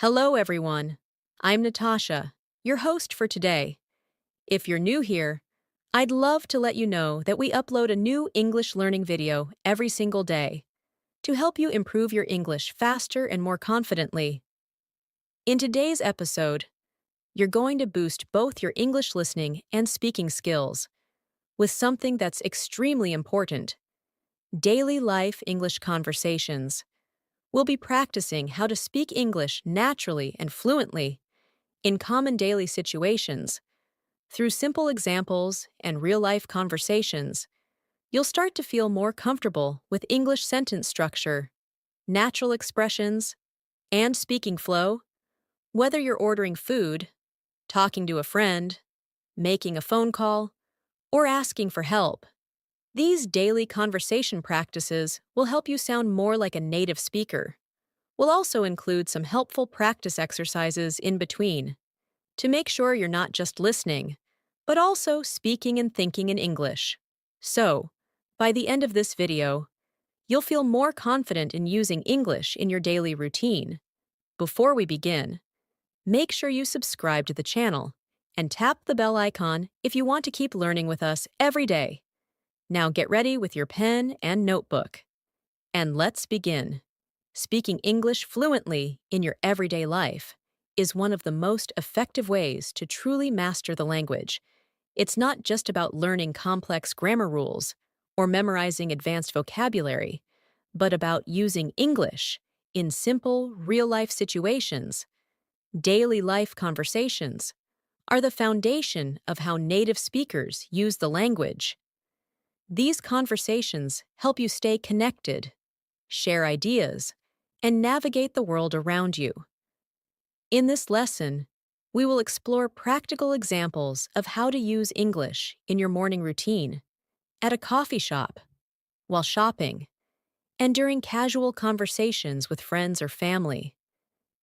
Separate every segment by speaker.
Speaker 1: Hello, everyone. I'm Natasha, your host for today. If you're new here, I'd love to let you know that we upload a new English learning video every single day to help you improve your English faster and more confidently. In today's episode, you're going to boost both your English listening and speaking skills with something that's extremely important: daily life English conversations. We'll be practicing how to speak English naturally and fluently in common daily situations. Through simple examples and real-life conversations, you'll start to feel more comfortable with English sentence structure, natural expressions, and speaking flow. Whether you're ordering food, talking to a friend, making a phone call, or asking for help, these daily conversation practices will help you sound more like a native speaker. We'll also include some helpful practice exercises in between to make sure you're not just listening, but also speaking and thinking in English. So, by the end of this video, you'll feel more confident in using English in your daily routine. Before we begin, make sure you subscribe to the channel and tap the bell icon if you want to keep learning with us every day. Now get ready with your pen and notebook. And let's begin. Speaking English fluently in your everyday life is one of the most effective ways to truly master the language. It's not just about learning complex grammar rules or memorizing advanced vocabulary, but about using English in simple, real-life situations. Daily life conversations are the foundation of how native speakers use the language. These conversations help you stay connected, share ideas, and navigate the world around you. In this lesson, we will explore practical examples of how to use English in your morning routine, at a coffee shop, while shopping, and during casual conversations with friends or family.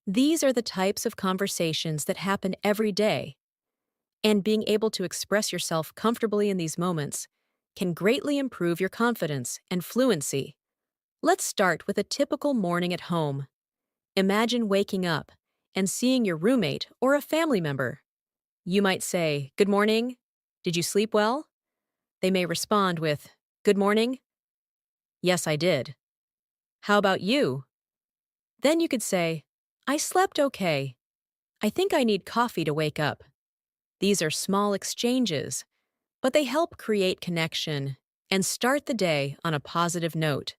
Speaker 1: These are the types of conversations that happen every day, and being able to express yourself comfortably in these moments can greatly improve your confidence and fluency. Let's start with a typical morning at home. Imagine waking up and seeing your roommate or a family member. You might say, "Good morning. Did you sleep well?" They may respond with, "Good morning. Yes, I did. How about you?" Then you could say, "I slept okay. I think I need coffee to wake up." These are small exchanges, but they help create connection and start the day on a positive note.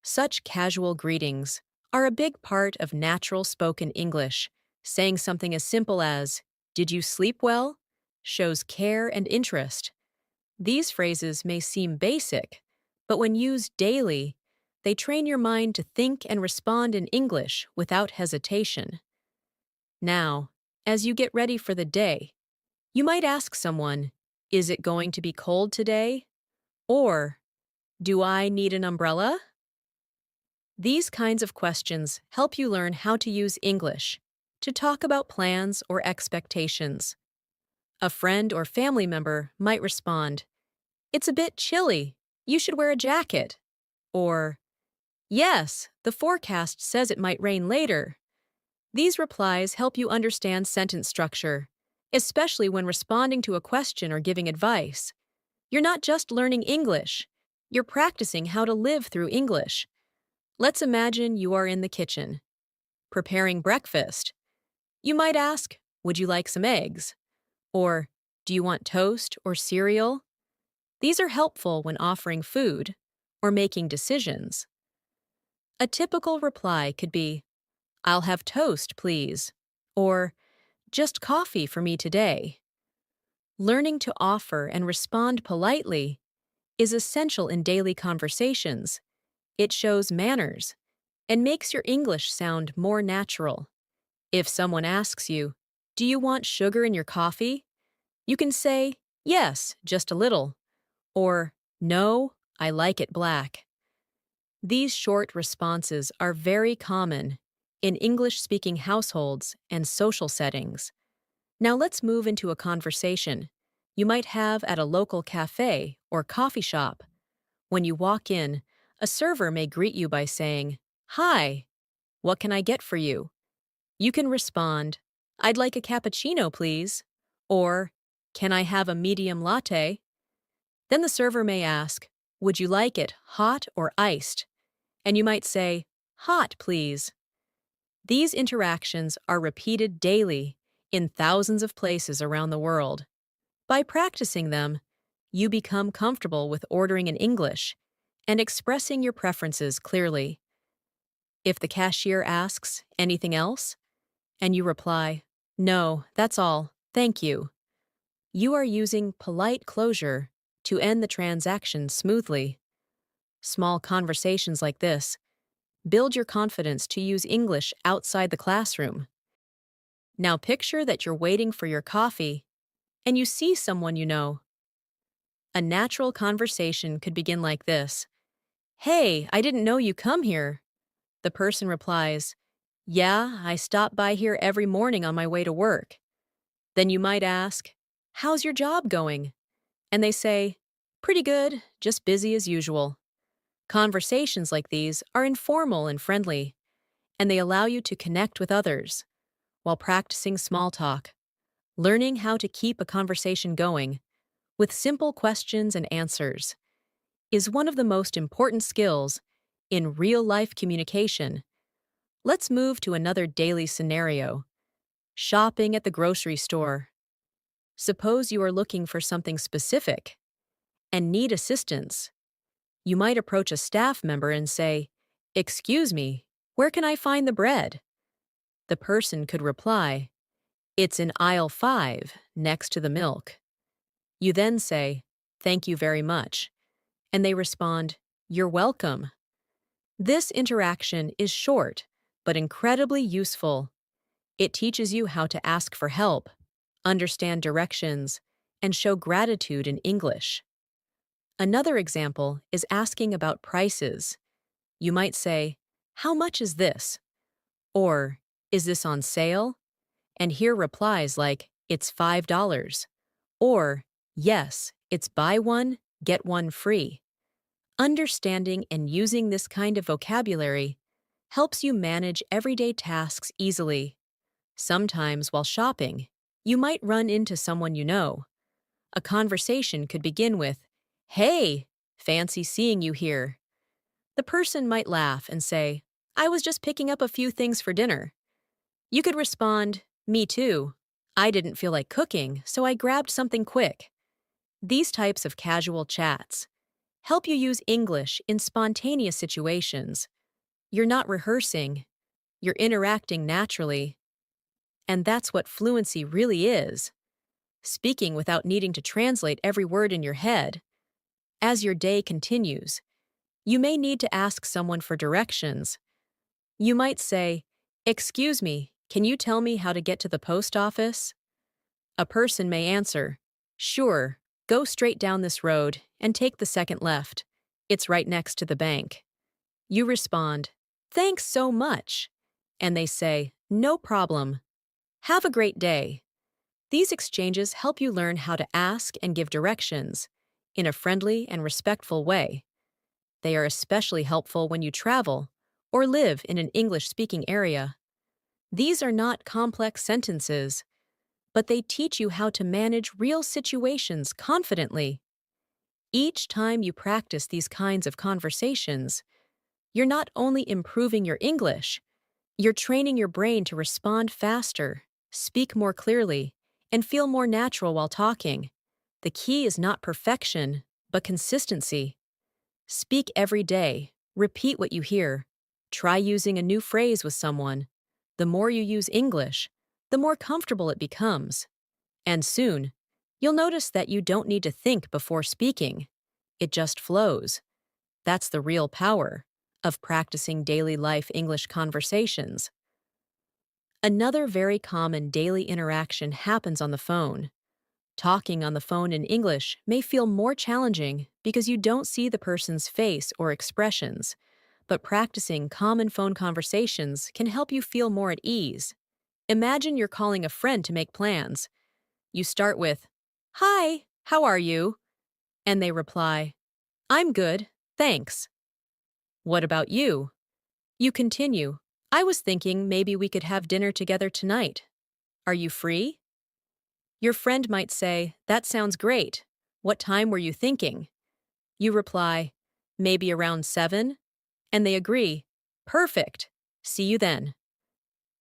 Speaker 1: Such casual greetings are a big part of natural spoken English. Saying something as simple as, "Did you sleep well?" shows care and interest. These phrases may seem basic, but when used daily, they train your mind to think and respond in English without hesitation. Now, as you get ready for the day, you might ask someone, "Is it going to be cold today?" Or, "Do I need an umbrella?" These kinds of questions help you learn how to use English to talk about plans or expectations. A friend or family member might respond, "It's a bit chilly. You should wear a jacket." Or, "Yes, the forecast says it might rain later." These replies help you understand sentence structure, especially when responding to a question or giving advice. You're not just learning English, you're practicing how to live through English. Let's imagine you are in the kitchen, preparing breakfast. You might ask, "Would you like some eggs?" Or, "Do you want toast or cereal?" These are helpful when offering food or making decisions. A typical reply could be, "I'll have toast, please," or "Just coffee for me today." Learning to offer and respond politely is essential in daily conversations. It shows manners and makes your English sound more natural. If someone asks you, "Do you want sugar in your coffee?" you can say, "Yes, just a little," or "No, I like it black." These short responses are very common in English-speaking households and social settings. Now let's move into a conversation you might have at a local cafe or coffee shop. When you walk in, a server may greet you by saying, "Hi, what can I get for you?" You can respond, "I'd like a cappuccino, please," or "Can I have a medium latte?" Then the server may ask, "Would you like it hot or iced?" And you might say, "Hot, please." These interactions are repeated daily in thousands of places around the world. By practicing them, you become comfortable with ordering in English and expressing your preferences clearly. If the cashier asks anything else, and you reply, "No, that's all, thank you," you are using polite closure to end the transaction smoothly. Small conversations like this build your confidence to use English outside the classroom. Now picture that you're waiting for your coffee and you see someone you know. A natural conversation could begin like this: "Hey, I didn't know you come here." The person replies, "Yeah, I stop by here every morning on my way to work." Then you might ask, "How's your job going?" And they say, "Pretty good, just busy as usual." Conversations like these are informal and friendly, and they allow you to connect with others while practicing small talk. Learning how to keep a conversation going with simple questions and answers is one of the most important skills in real-life communication. Let's move to another daily scenario: shopping at the grocery store. Suppose you are looking for something specific and need assistance. You might approach a staff member and say, "Excuse me, where can I find the bread?" The person could reply, "It's in aisle 5, next to the milk." You then say, "Thank you very much," and they respond, "You're welcome." This interaction is short, but incredibly useful. It teaches you how to ask for help, understand directions, and show gratitude in English. Another example is asking about prices. You might say, "How much is this?" Or, "Is this on sale?" And hear replies like, "It's $5." Or, "Yes, it's buy one, get one free." Understanding and using this kind of vocabulary helps you manage everyday tasks easily. Sometimes while shopping, you might run into someone you know. A conversation could begin with, "Hey, fancy seeing you here." The person might laugh and say, "I was just picking up a few things for dinner." You could respond, "Me too. I didn't feel like cooking, so I grabbed something quick." These types of casual chats help you use English in spontaneous situations. You're not rehearsing, you're interacting naturally. And that's what fluency really is: speaking without needing to translate every word in your head. As your day continues, you may need to ask someone for directions. You might say, "Excuse me, can you tell me how to get to the post office?" A person may answer, "Sure, go straight down this road and take the second left. It's right next to the bank." You respond, "Thanks so much." And they say, "No problem. Have a great day." These exchanges help you learn how to ask and give directions in a friendly and respectful way. They are especially helpful when you travel or live in an English-speaking area. These are not complex sentences, but they teach you how to manage real situations confidently. Each time you practice these kinds of conversations, you're not only improving your English, you're training your brain to respond faster, speak more clearly, and feel more natural while talking. The key is not perfection, but consistency. Speak every day, repeat what you hear, try using a new phrase with someone. The more you use English, the more comfortable it becomes. And soon, you'll notice that you don't need to think before speaking. It just flows. That's the real power of practicing daily life English conversations. Another very common daily interaction happens on the phone. Talking on the phone in English may feel more challenging because you don't see the person's face or expressions, but practicing common phone conversations can help you feel more at ease. Imagine you're calling a friend to make plans. You start with, "Hi, how are you?" And they reply, "I'm good, thanks." "What about you?" You continue, I was thinking maybe we could have dinner together tonight. Are you free? Your friend might say, That sounds great. What time were you thinking? You reply, Maybe around 7? And they agree, Perfect. See you then.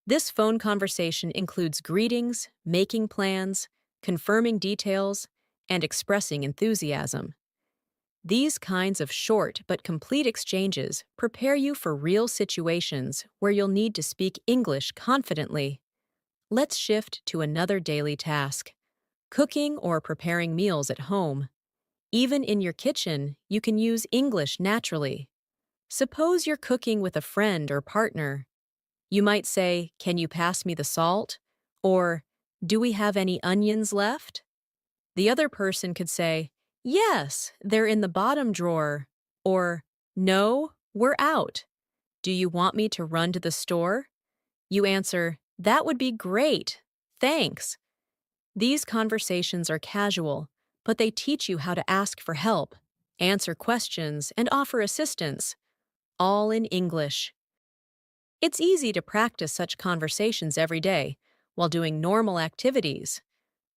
Speaker 1: This phone conversation includes greetings, making plans, confirming details, and expressing enthusiasm. These kinds of short but complete exchanges prepare you for real situations where you'll need to speak English confidently. Let's shift to another daily task: cooking or preparing meals at home. Even in your kitchen, you can use English naturally. Suppose you're cooking with a friend or partner. You might say, Can you pass me the salt? Or, Do we have any onions left? The other person could say, Yes, they're in the bottom drawer. Or, No, we're out. Do you want me to run to the store? You answer, That would be great. Thanks. These conversations are casual, but they teach you how to ask for help, answer questions, and offer assistance, all in English. It's easy to practice such conversations every day while doing normal activities.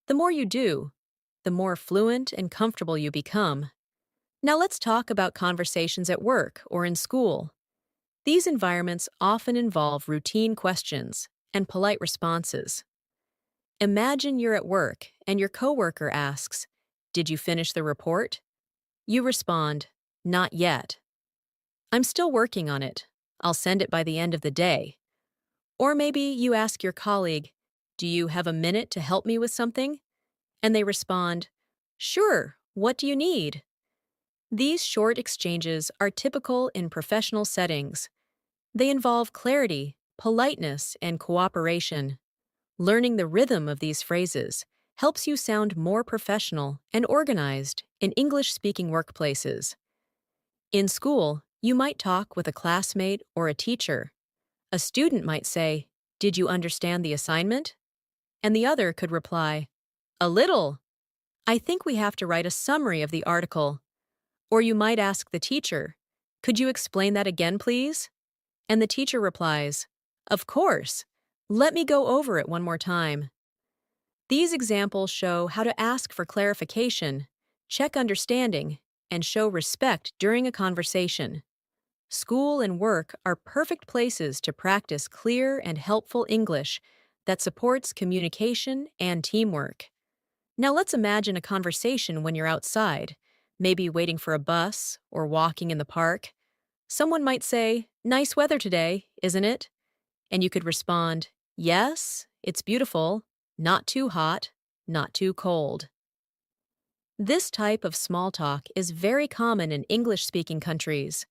Speaker 1: The more you do, the more fluent and comfortable you become. Now let's talk about conversations at work or in school. These environments often involve routine questions and polite responses. Imagine you're at work and your coworker asks, Did you finish the report? You respond, Not yet. I'm still working on it. I'll send it by the end of the day. Or maybe you ask your colleague, Do you have a minute to help me with something? And they respond, Sure, what do you need? These short exchanges are typical in professional settings. They involve clarity, politeness, and cooperation. Learning the rhythm of these phrases helps you sound more professional and organized in English-speaking workplaces. In school, you might talk with a classmate or a teacher. A student might say, Did you understand the assignment? And the other could reply, A little. I think we have to write a summary of the article. Or you might ask the teacher, Could you explain that again, please? And the teacher replies, Of course. Let me go over it one more time. These examples show how to ask for clarification, check understanding, and show respect during a conversation. School and work are perfect places to practice clear and helpful English that supports communication and teamwork. Now let's imagine a conversation when you're outside, maybe waiting for a bus or walking in the park. Someone might say, Nice weather today, isn't it? And you could respond, Yes, it's beautiful, not too hot, not too cold. This type of small talk is very common in English-speaking countries.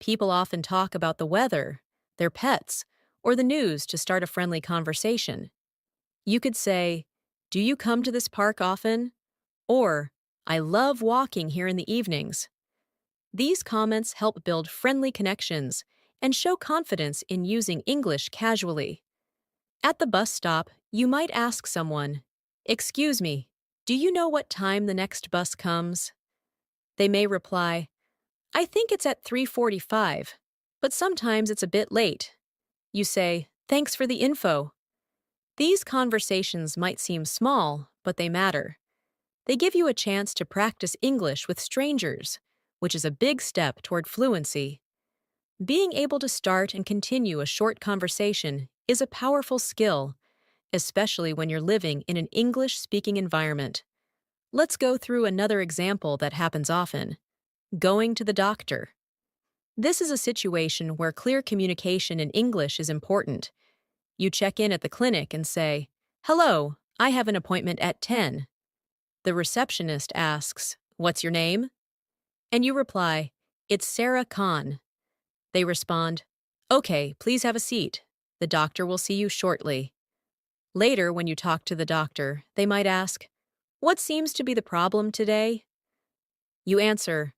Speaker 1: People often talk about the weather, their pets, or the news to start a friendly conversation. You could say, Do you come to this park often? Or, I love walking here in the evenings. These comments help build friendly connections and show confidence in using English casually. At the bus stop, you might ask someone, Excuse me, do you know what time the next bus comes? They may reply, I think it's at 3:45, but sometimes it's a bit late. You say, Thanks for the info. These conversations might seem small, but they matter. They give you a chance to practice English with strangers, which is a big step toward fluency. Being able to start and continue a short conversation is a powerful skill, especially when you're living in an English-speaking environment. Let's go through another example that happens often: going to the doctor. This is a situation where clear communication in English is important. You check in at the clinic and say, Hello, I have an appointment at 10. The receptionist asks, What's your name? And you reply, It's Sarah Khan. They respond, Okay, please have a seat. The doctor will see you shortly. Later, when you talk to the doctor, they might ask, What seems to be the problem today? You answer,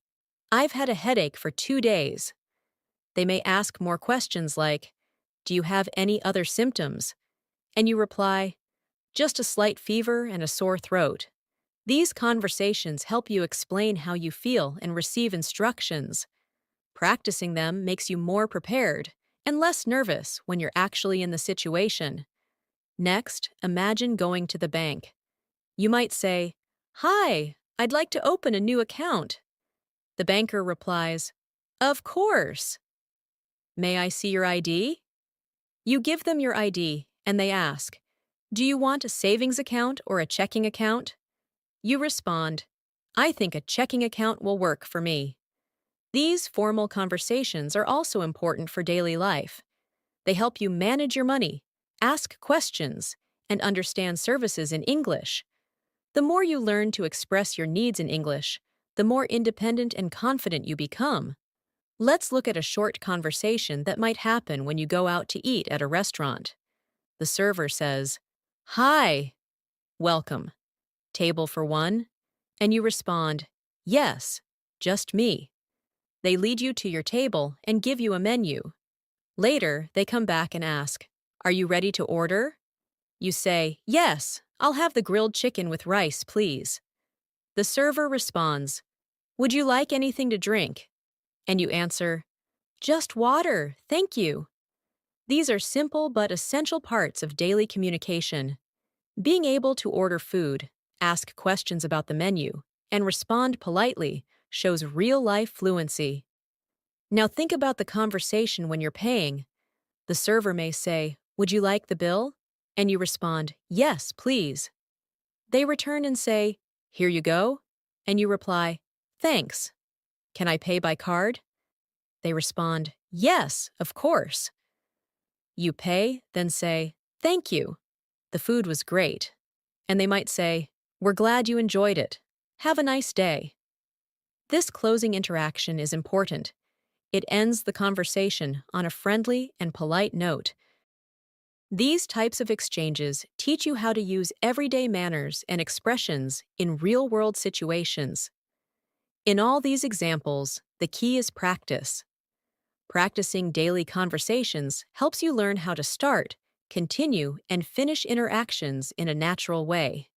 Speaker 1: I've had a headache for 2 days. They may ask more questions like, Do you have any other symptoms? And you reply, Just a slight fever and a sore throat. These conversations help you explain how you feel and receive instructions. Practicing them makes you more prepared and less nervous when you're actually in the situation. Next, imagine going to the bank. You might say, "Hi, I'd like to open a new account." The banker replies, "Of course. May I see your ID?" You give them your ID, and they ask, "Do you want a savings account or a checking account?" You respond, "I think a checking account will work for me." These formal conversations are also important for daily life. They help you manage your money, ask questions, and understand services in English. The more you learn to express your needs in English, the more independent and confident you become. Let's look at a short conversation that might happen when you go out to eat at a restaurant. The server says, "Hi, welcome. Table for one?" And you respond, "Yes, just me." They lead you to your table and give you a menu. Later, they come back and ask, "Are you ready to order?" You say, "Yes, I'll have the grilled chicken with rice, please." The server responds, "Would you like anything to drink?" And you answer, "Just water, thank you." These are simple but essential parts of daily communication. Being able to order food, ask questions about the menu, and respond politely shows real-life fluency. Now think about the conversation when you're paying. The server may say, "Would you like the bill?" And you respond, "Yes, please." They return and say, "Here you go." And you reply, "Thanks. Can I pay by card?" They respond, "Yes, of course." You pay, then say, "Thank you. The food was great." And they might say, "We're glad you enjoyed it. Have a nice day." This closing interaction is important. It ends the conversation on a friendly and polite note. These types of exchanges teach you how to use everyday manners and expressions in real-world situations. In all these examples, the key is practice. Practicing daily conversations helps you learn how to start, continue, and finish interactions in a natural way.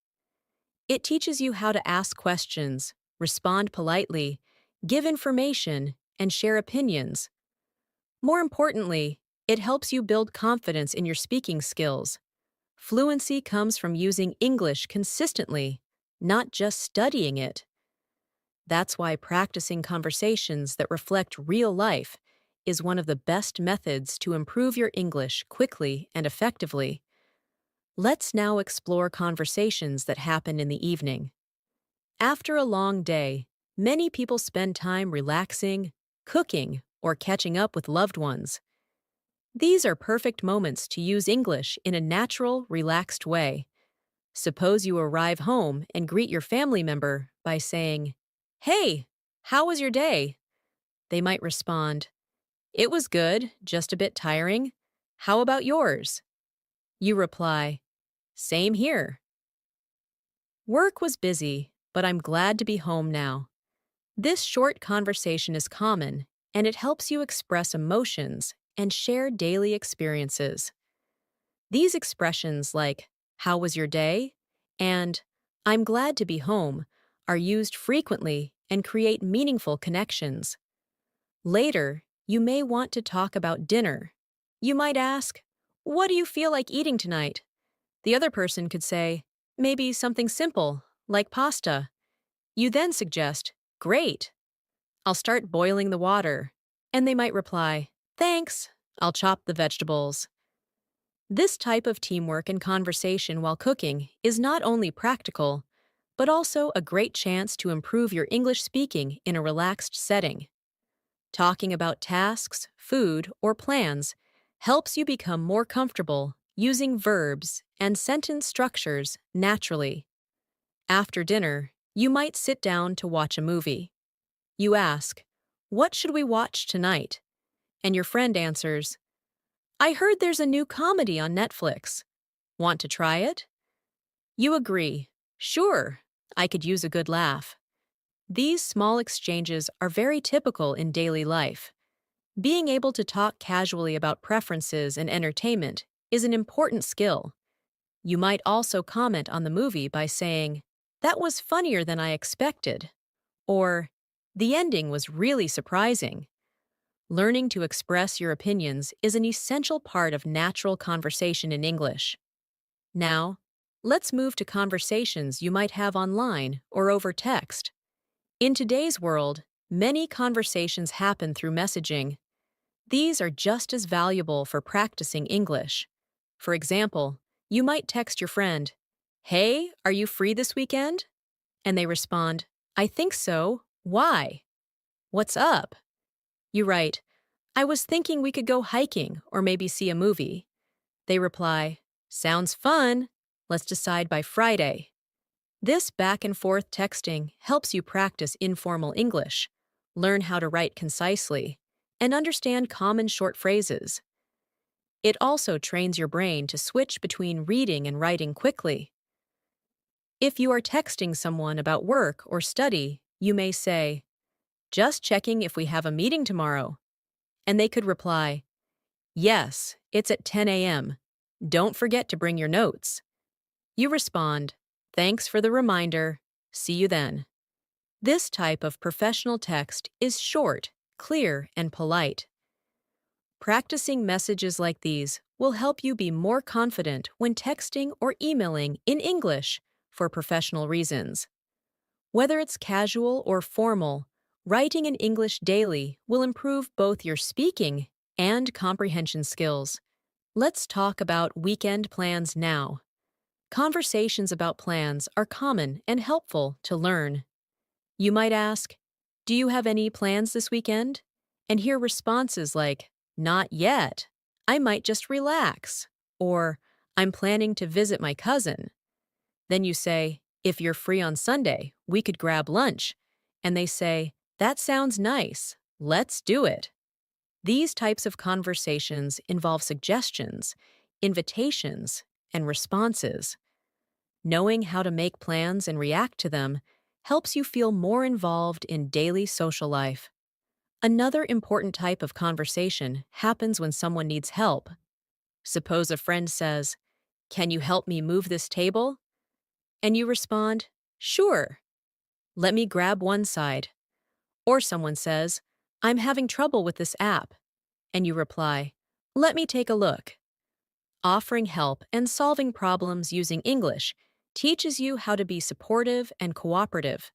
Speaker 1: It teaches you how to ask questions, respond politely, give information, and share opinions. More importantly, it helps you build confidence in your speaking skills. Fluency comes from using English consistently, not just studying it. That's why practicing conversations that reflect real life is one of the best methods to improve your English quickly and effectively. Let's now explore conversations that happen in the evening. After a long day, many people spend time relaxing, cooking, or catching up with loved ones. These are perfect moments to use English in a natural, relaxed way. Suppose you arrive home and greet your family member by saying, "Hey, how was your day?" They might respond, "It was good, just a bit tiring. How about yours?" You reply, "Same here. Work was busy, but I'm glad to be home now." This short conversation is common, and it helps you express emotions and share daily experiences. These expressions like, "How was your day?" and "I'm glad to be home" are used frequently and create meaningful connections. Later, you may want to talk about dinner. You might ask, "What do you feel like eating tonight?" The other person could say, "Maybe something simple, like pasta." You then suggest, "Great. I'll start boiling the water." And they might reply, "Thanks. I'll chop the vegetables." This type of teamwork and conversation while cooking is not only practical, but also a great chance to improve your English speaking in a relaxed setting. Talking about tasks, food, or plans helps you become more comfortable using verbs and sentence structures naturally. After dinner, you might sit down to watch a movie. You ask, "What should we watch tonight?" And your friend answers, "I heard there's a new comedy on Netflix. Want to try it?" You agree, "Sure, I could use a good laugh." These small exchanges are very typical in daily life. Being able to talk casually about preferences and entertainment is an important skill. You might also comment on the movie by saying, "That was funnier than I expected," or "The ending was really surprising." Learning to express your opinions is an essential part of natural conversation in English. Now, let's move to conversations you might have online or over text. In today's world, many conversations happen through messaging. These are just as valuable for practicing English. For example, you might text your friend, "Hey, are you free this weekend?" And they respond, "I think so. Why? What's up?" You write, "I was thinking we could go hiking or maybe see a movie." They reply, "Sounds fun. Let's decide by Friday." This back and forth texting helps you practice informal English, learn how to write concisely, and understand common short phrases. It also trains your brain to switch between reading and writing quickly. If you are texting someone about work or study, you may say, "Just checking if we have a meeting tomorrow." And they could reply, "Yes, it's at 10 a.m. Don't forget to bring your notes." You respond, "Thanks for the reminder. See you then." This type of professional text is short, clear, and polite. Practicing messages like these will help you be more confident when texting or emailing in English for professional reasons. Whether it's casual or formal, writing in English daily will improve both your speaking and comprehension skills. Let's talk about weekend plans now. Conversations about plans are common and helpful to learn. You might ask, "Do you have any plans this weekend?" And hear responses like, "Not yet. I might just relax." Or, "I'm planning to visit my cousin." Then you say, "If you're free on Sunday, we could grab lunch." And they say, "That sounds nice. Let's do it." These types of conversations involve suggestions, invitations, and responses. Knowing how to make plans and react to them helps you feel more involved in daily social life. Another important type of conversation happens when someone needs help. Suppose a friend says, "Can you help me move this table?" And you respond, "Sure. Let me grab one side." Or someone says, "I'm having trouble with this app." And you reply, "Let me take a look." Offering help and solving problems using English teaches you how to be supportive and cooperative.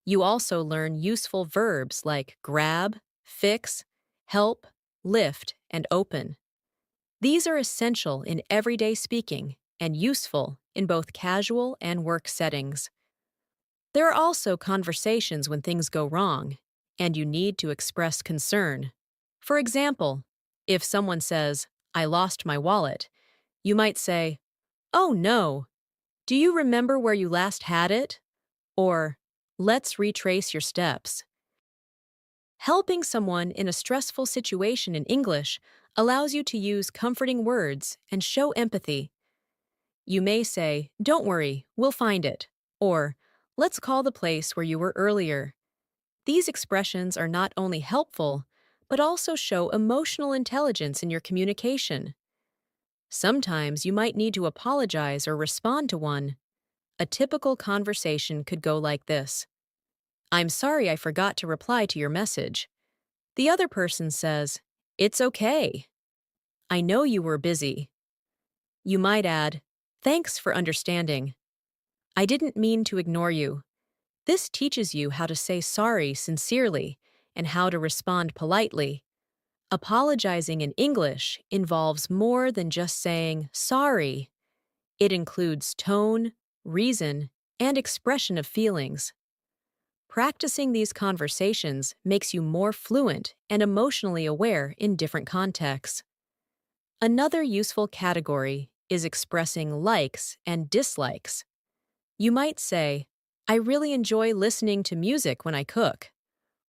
Speaker 1: You also learn useful verbs like grab, fix, help, lift, and open. These are essential in everyday speaking and useful in both casual and work settings. There are also conversations when things go wrong, and you need to express concern. For example, if someone says, "I lost my wallet," you might say, "Oh no, do you remember where you last had it?" Or, "Let's retrace your steps." Helping someone in a stressful situation in English allows you to use comforting words and show empathy. You may say, "Don't worry, we'll find it," or, "Let's call the place where you were earlier." These expressions are not only helpful, but also show emotional intelligence in your communication. Sometimes you might need to apologize or respond to one. A typical conversation could go like this: "I'm sorry I forgot to reply to your message." The other person says, "It's okay. I know you were busy." You might add, "Thanks for understanding. I didn't mean to ignore you." This teaches you how to say sorry sincerely and how to respond politely. Apologizing in English involves more than just saying sorry. It includes tone, reason, and expression of feelings. Practicing these conversations makes you more fluent and emotionally aware in different contexts. Another useful category is expressing likes and dislikes. You might say, "I really enjoy listening to music when I cook,"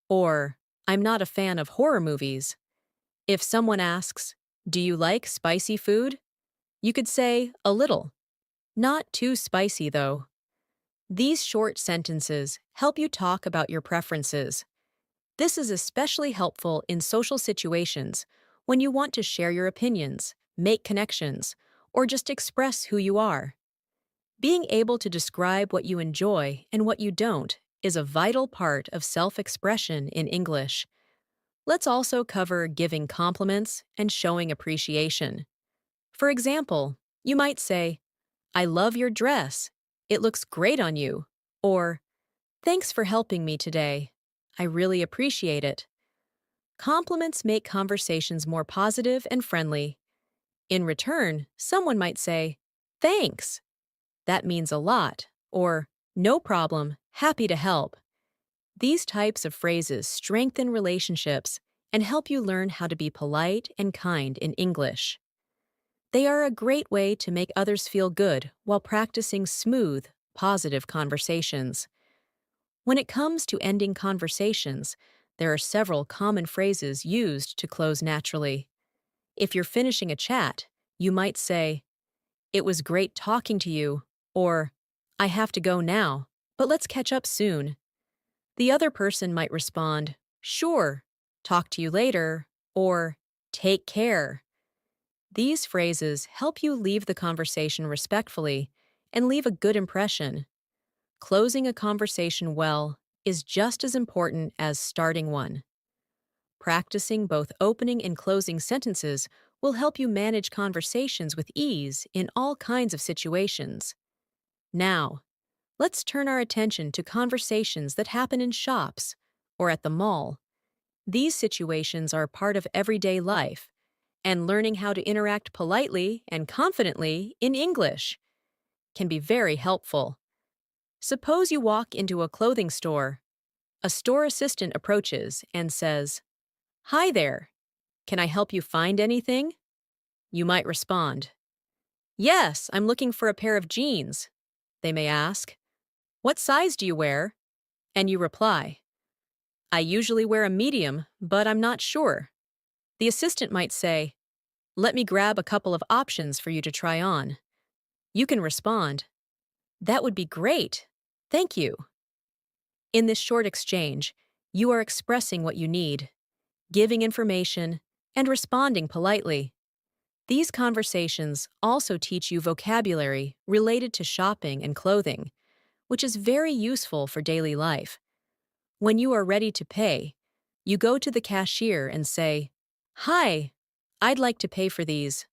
Speaker 1: or, "I'm not a fan of horror movies." If someone asks, "Do you like spicy food?" you could say, "A little." Not too spicy, though. These short sentences help you talk about your preferences. This is especially helpful in social situations when you want to share your opinions, make connections, or just express who you are. Being able to describe what you enjoy and what you don't is a vital part of self-expression in English. Let's also cover giving compliments and showing appreciation. For example, you might say, I love your dress. It looks great on you. Or, thanks for helping me today. I really appreciate it. Compliments make conversations more positive and friendly. In return, someone might say, thanks. That means a lot. Or, no problem, happy to help. These types of phrases strengthen relationships and help you learn how to be polite and kind in English. They are a great way to make others feel good while practicing smooth, positive conversations. When it comes to ending conversations, there are several common phrases used to close naturally. If you're finishing a chat, you might say, it was great talking to you, or I have to go now, but let's catch up soon. The other person might respond, sure, talk to you later, or take care. These phrases help you leave the conversation respectfully and leave a good impression. Closing a conversation well is just as important as starting one. Practicing both opening and closing sentences will help you manage conversations with ease in all kinds of situations. Now, let's turn our attention to conversations that happen in shops or at the mall. These situations are part of everyday life, and learning how to interact politely and confidently in English can be very helpful. Suppose you walk into a clothing store. A store assistant approaches and says, hi there, can I help you find anything? You might respond, yes, I'm looking for a pair of jeans. They may ask, what size do you wear? And you reply, I usually wear a medium, but I'm not sure. The assistant might say, let me grab a couple of options for you to try on. You can respond, that would be great. Thank you. In this short exchange, you are expressing what you need, giving information, and responding politely. These conversations also teach you vocabulary related to shopping and clothing, which is very useful for daily life. When you are ready to pay, you go to the cashier and say, hi, I'd like to pay for these.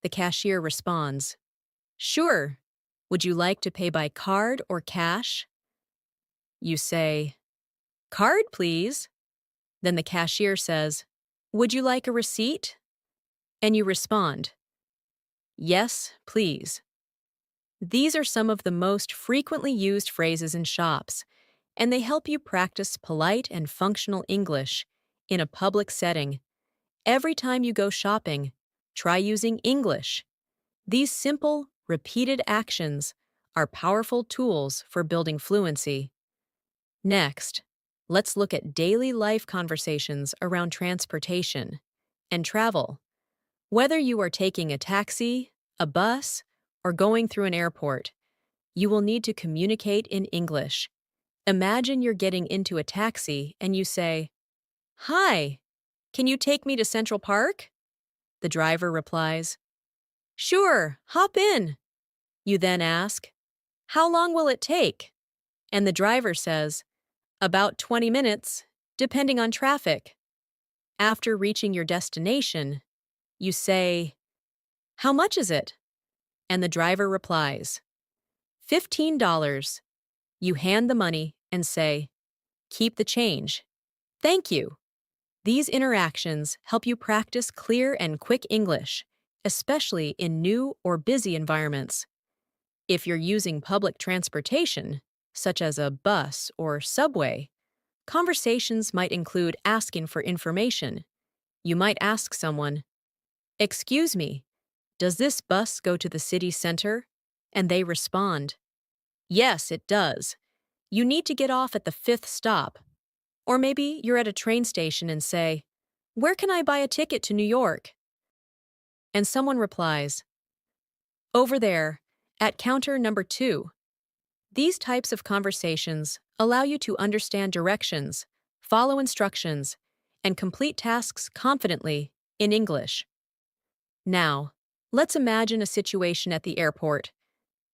Speaker 1: The cashier responds, sure. Would you like to pay by card or cash? You say, card, please. Then the cashier says, would you like a receipt? And you respond, yes, please. These are some of the most frequently used phrases in shops, and they help you practice polite and functional English in a public setting. Every time you go shopping, try using English. These simple, repeated actions are powerful tools for building fluency. Next, let's look at daily life conversations around transportation and travel. Whether you are taking a taxi, a bus, or going through an airport, you will need to communicate in English. Imagine you're getting into a taxi and you say, hi, can you take me to Central Park? The driver replies, sure, hop in. You then ask, how long will it take? And the driver says, about 20 minutes, depending on traffic. After reaching your destination, you say, how much is it? And the driver replies, $15. You hand the money and say, keep the change. Thank you. These interactions help you practice clear and quick English, especially in new or busy environments. If you're using public transportation, such as a bus or subway, conversations might include asking for information. You might ask someone, excuse me, does this bus go to the city center? And they respond, yes, it does. You need to get off at the 5th stop. Or maybe you're at a train station and say, where can I buy a ticket to New York? And someone replies, over there, at counter number 2. These types of conversations allow you to understand directions, follow instructions, and complete tasks confidently in English. Now, let's imagine a situation at the airport.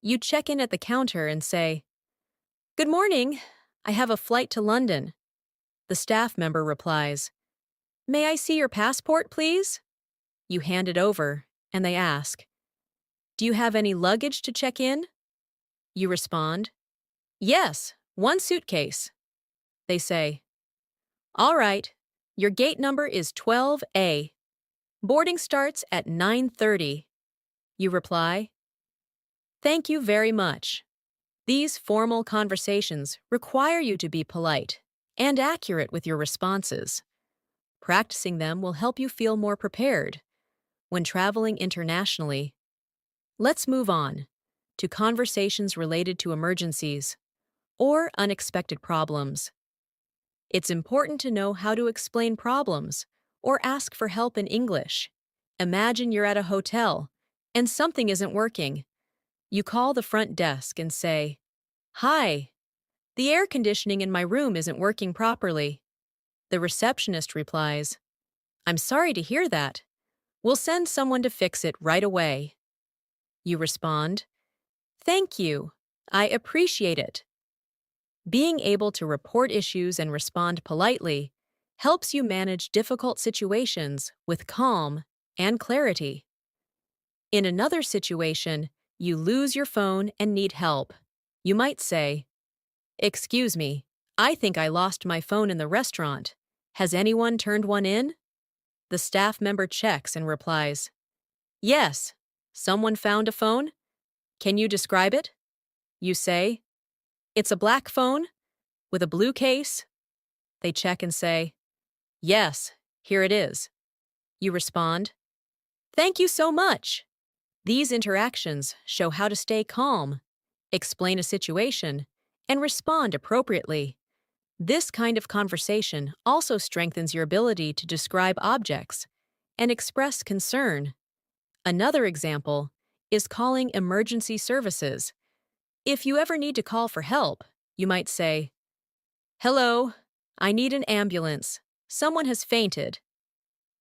Speaker 1: You check in at the counter and say, good morning, I have a flight to London. The staff member replies, May I see your passport, please? You hand it over, and they ask, do you have any luggage to check in? You respond, yes, one suitcase. They say, all right, your gate number is 12A. Boarding starts at 9:30. You reply, thank you very much. These formal conversations require you to be polite and accurate with your responses. Practicing them will help you feel more prepared when traveling internationally. Let's move on to conversations related to emergencies or unexpected problems. It's important to know how to explain problems or ask for help in English. Imagine you're at a hotel and something isn't working. You call the front desk and say, hi, the air conditioning in my room isn't working properly. The receptionist replies, I'm sorry to hear that. We'll send someone to fix it right away. You respond, thank you. I appreciate it. Being able to report issues and respond politely helps you manage difficult situations with calm and clarity. In another situation, you lose your phone and need help. You might say, excuse me, I think I lost my phone in the restaurant. Has anyone turned one in? The staff member checks and replies, yes, someone found a phone. Can you describe it? You say, it's a black phone with a blue case. They check and say, yes, here it is. You respond, thank you so much. These interactions show how to stay calm, explain a situation, and respond appropriately. This kind of conversation also strengthens your ability to describe objects and express concern. Another example is calling emergency services. If you ever need to call for help, you might say, hello, I need an ambulance. Someone has fainted.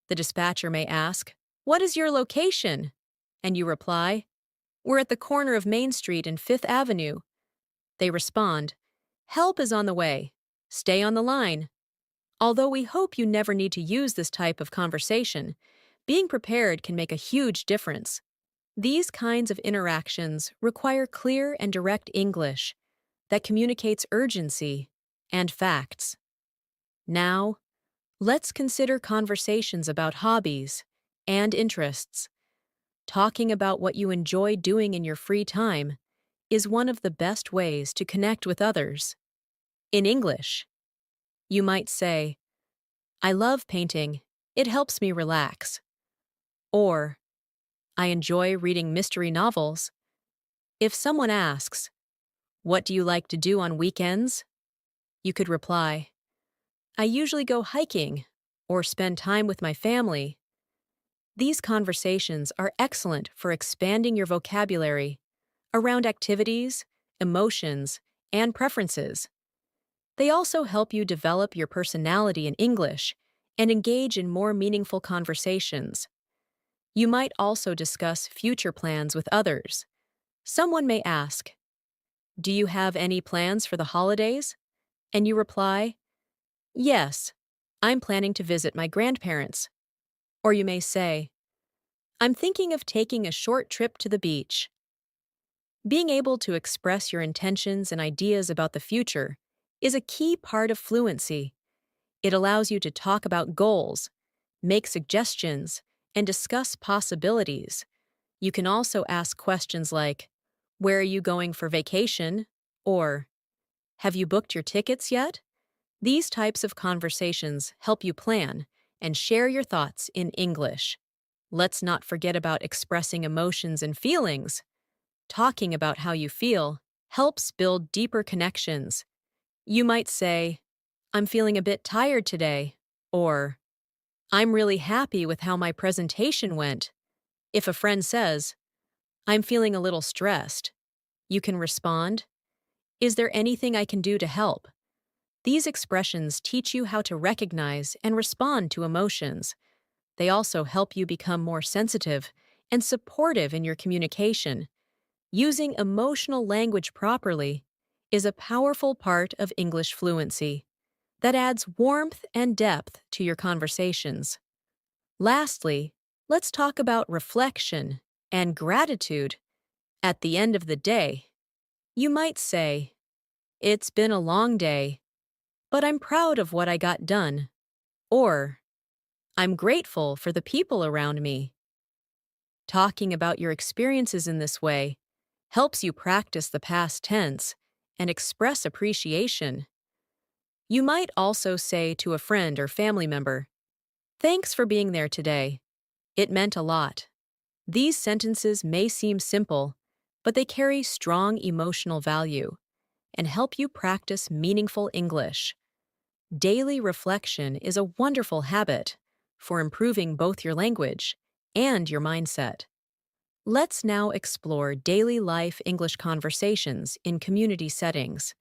Speaker 1: The dispatcher may ask, what is your location? And you reply, we're at the corner of Main Street and Fifth Avenue. They respond, help is on the way. Stay on the line. Although we hope you never need to use this type of conversation, being prepared can make a huge difference. These kinds of interactions require clear and direct English that communicates urgency and facts. Now, let's consider conversations about hobbies and interests. Talking about what you enjoy doing in your free time is one of the best ways to connect with others. In English, you might say, I love painting. It helps me relax. Or, I enjoy reading mystery novels. If someone asks, what do you like to do on weekends? You could reply, I usually go hiking or spend time with my family. These conversations are excellent for expanding your vocabulary around activities, emotions, and preferences. They also help you develop your personality in English and engage in more meaningful conversations. You might also discuss future plans with others. Someone may ask, do you have any plans for the holidays? And you reply, yes, I'm planning to visit my grandparents. Or you may say, I'm thinking of taking a short trip to the beach. Being able to express your intentions and ideas about the future is a key part of fluency. It allows you to talk about goals, make suggestions, and discuss possibilities. You can also ask questions like, where are you going for vacation? Or, have you booked your tickets yet? These types of conversations help you plan and share your thoughts in English. Let's not forget about expressing emotions and feelings. Talking about how you feel helps build deeper connections. You might say, I'm feeling a bit tired today, or I'm really happy with how my presentation went. If a friend says, I'm feeling a little stressed, you can respond, is there anything I can do to help? These expressions teach you how to recognize and respond to emotions. They also help you become more sensitive and supportive in your communication. Using emotional language properly is a powerful part of English fluency. that adds warmth and depth to your conversations. Lastly, let's talk about reflection and gratitude. At the end of the day, you might say, "It's been a long day, but I'm proud of what I got done." Or, "I'm grateful for the people around me." Talking about your experiences in this way helps you practice the past tense and express appreciation. You might also say to a friend or family member, "Thanks for being there today. It meant a lot." These sentences may seem simple, but they carry strong emotional value and help you practice meaningful English. Daily reflection is a wonderful habit for improving both your language and your mindset. Let's now explore daily life English conversations in community settings,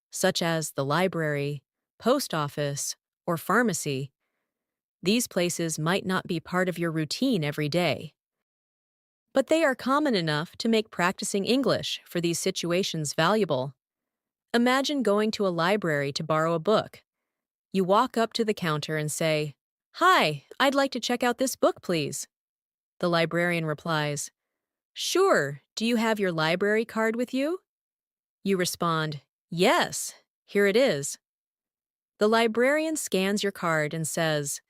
Speaker 1: such as the library, post office, or pharmacy. These places might not be part of your routine every day, but they are common enough to make practicing English for these situations valuable. Imagine going to a library to borrow a book. You walk up to the counter and say, "Hi, I'd like to check out this book, please." The librarian replies, "Sure, do you have your library card with you?" You respond, "Yes, here it is." The librarian scans your card and says,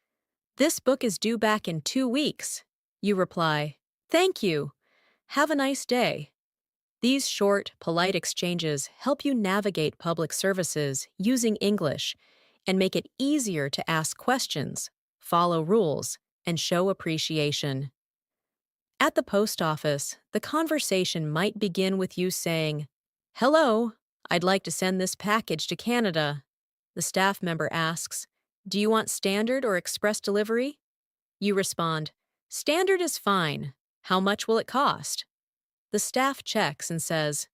Speaker 1: "This book is due back in 2 weeks." You reply, "Thank you. Have a nice day." These short, polite exchanges help you navigate public services using English and make it easier to ask questions, follow rules, and show appreciation. At the post office, the conversation might begin with you saying, "Hello, I'd like to send this package to Canada." The staff member asks, "Do you want standard or express delivery?" You respond, "Standard is fine. How much will it cost?" The staff checks and says,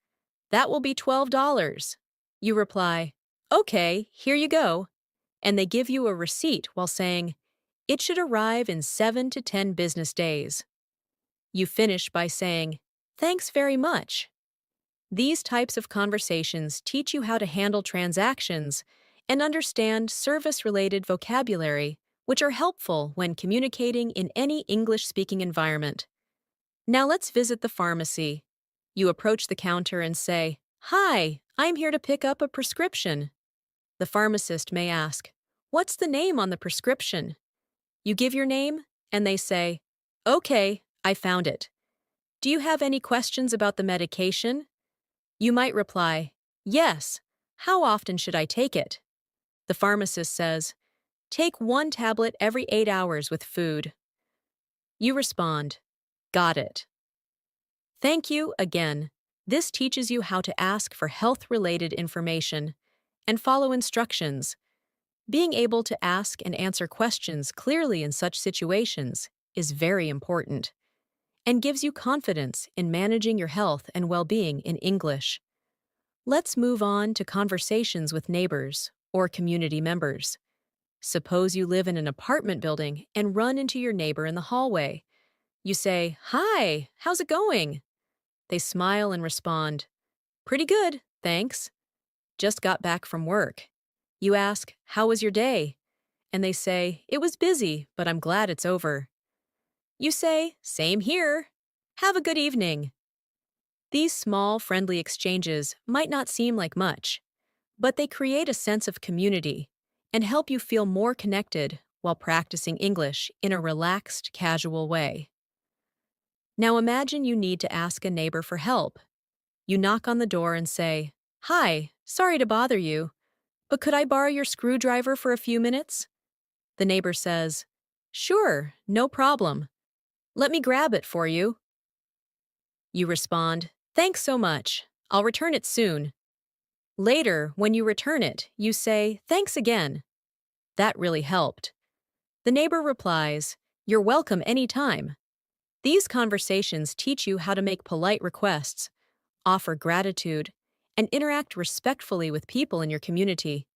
Speaker 1: "That will be $12." You reply, "Okay, here you go." And they give you a receipt while saying, "It should arrive in 7 to 10 business days." You finish by saying, "Thanks very much." These types of conversations teach you how to handle transactions and understand service-related vocabulary, which are helpful when communicating in any English-speaking environment. Now let's visit the pharmacy. You approach the counter and say, "Hi, I'm here to pick up a prescription." The pharmacist may ask, "What's the name on the prescription?" You give your name, and they say, "Okay, I found it. Do you have any questions about the medication?" You might reply, "Yes. How often should I take it?" The pharmacist says, "Take 1 tablet every 8 hours with food." You respond, "Got it." Thank you again. This teaches you how to ask for health-related information and follow instructions. Being able to ask and answer questions clearly in such situations is very important and gives you confidence in managing your health and well-being in English. Let's move on to conversations with neighbors or community members. Suppose you live in an apartment building and run into your neighbor in the hallway. You say, "Hi, how's it going?" They smile and respond, "Pretty good, thanks. Just got back from work." You ask, "How was your day?" And they say, "It was busy, but I'm glad it's over." You say, "Same here. Have a good evening." These small, friendly exchanges might not seem like much, but they create a sense of community and help you feel more connected while practicing English in a relaxed, casual way. Now imagine you need to ask a neighbor for help. You knock on the door and say, "Hi, sorry to bother you, but could I borrow your screwdriver for a few minutes?" The neighbor says, "Sure, no problem. Let me grab it for you." You respond, "Thanks so much. I'll return it soon." Later, when you return it, you say, "Thanks again. That really helped." The neighbor replies, "You're welcome anytime." These conversations teach you how to make polite requests, offer gratitude, and interact respectfully with people in your community.